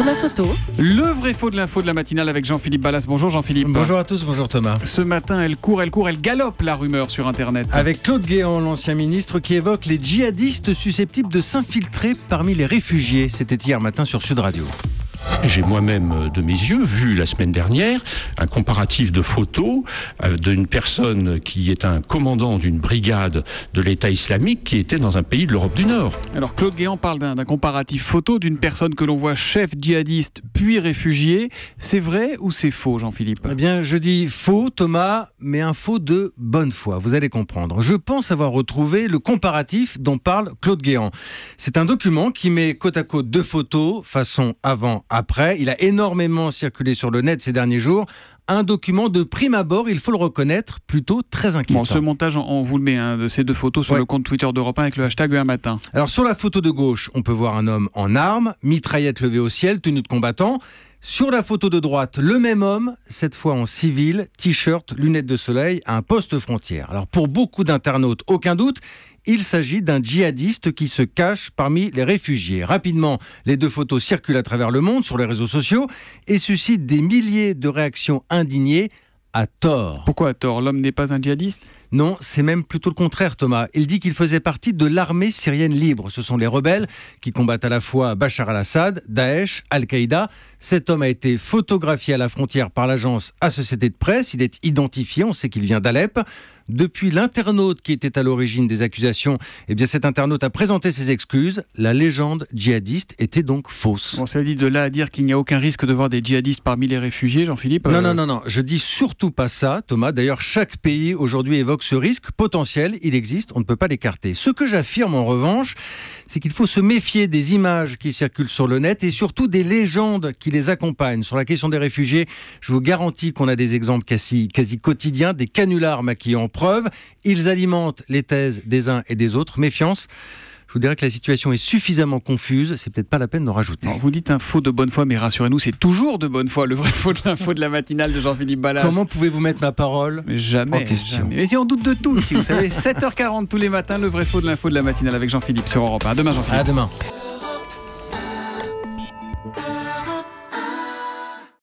Thomas Soto. Le vrai faux de l'info de la matinale avec Jean-Philippe Ballas. Bonjour Jean-Philippe. Bonjour à tous, bonjour Thomas. Ce matin, elle court, elle galope la rumeur sur Internet. Avec Claude Guéant, l'ancien ministre, qui évoque les djihadistes susceptibles de s'infiltrer parmi les réfugiés. C'était hier matin sur Sud Radio. J'ai moi-même de mes yeux vu la semaine dernière un comparatif de photos d'une personne qui est un commandant d'une brigade de l'État islamique qui était dans un pays de l'Europe du Nord. Alors Claude Guéant parle d'un comparatif photo d'une personne que l'on voit chef djihadiste puis réfugié. C'est vrai ou c'est faux, Jean-Philippe ? Eh bien, je dis faux, Thomas, mais un faux de bonne foi. Vous allez comprendre. Je pense avoir retrouvé le comparatif dont parle Claude Guéant. C'est un document qui met côte à côte deux photos, façon avant-après. Il a énormément circulé sur le net ces derniers jours. Un document de prime abord, il faut le reconnaître, plutôt très inquiétant. Bon, ce montage, on vous le met, de ces deux photos sur le compte Twitter d'Europe 1 avec le hashtag un matin. Alors sur la photo de gauche, on peut voir un homme en armes, mitraillette levée au ciel, tenue de combattant. Sur la photo de droite, le même homme, cette fois en civil, t-shirt, lunettes de soleil, à un poste frontière. Alors pour beaucoup d'internautes, aucun doute, il s'agit d'un djihadiste qui se cache parmi les réfugiés. Rapidement, les deux photos circulent à travers le monde sur les réseaux sociaux et suscitent des milliers de réactions indignées à tort. Pourquoi à tort ? L'homme n'est pas un djihadiste ? Non, c'est même plutôt le contraire, Thomas. Il dit qu'il faisait partie de l'armée syrienne libre. Ce sont les rebelles qui combattent à la fois Bachar al-Assad, Daesh, Al-Qaïda. Cet homme a été photographié à la frontière par l'agence Associated Press. Il est identifié, on sait qu'il vient d'Alep. Depuis l'internaute qui était à l'origine des accusations, eh bien cet internaute a présenté ses excuses. La légende djihadiste était donc fausse. Bon, ça dit de là à dire qu'il n'y a aucun risque de voir des djihadistes parmi les réfugiés, Jean-Philippe ? Non, je dis surtout pas ça, Thomas. D'ailleurs, chaque pays aujourd'hui évoque ce risque potentiel. Il existe, on ne peut pas l'écarter. Ce que j'affirme en revanche, c'est qu'il faut se méfier des images qui circulent sur le net et surtout des légendes qui les accompagnent. Sur la question des réfugiés, je vous garantis qu'on a des exemples quasi quotidiens, des canulars maquillés en preuve. Ils alimentent les thèses des uns et des autres. Méfiance. Je vous dirais que la situation est suffisamment confuse, c'est peut-être pas la peine d'en rajouter. Alors, vous dites un faux de bonne foi, mais rassurez-nous, c'est toujours de bonne foi, le vrai faux de l'info de la matinale de Jean-Philippe Ballas. Comment pouvez-vous mettre ma parole jamais en question ? Jamais. Mais si on doute de tout ici, vous savez, 7h40 tous les matins, le vrai faux de l'info de la matinale avec Jean-Philippe sur Europe 1. À demain, Jean-Philippe. À demain.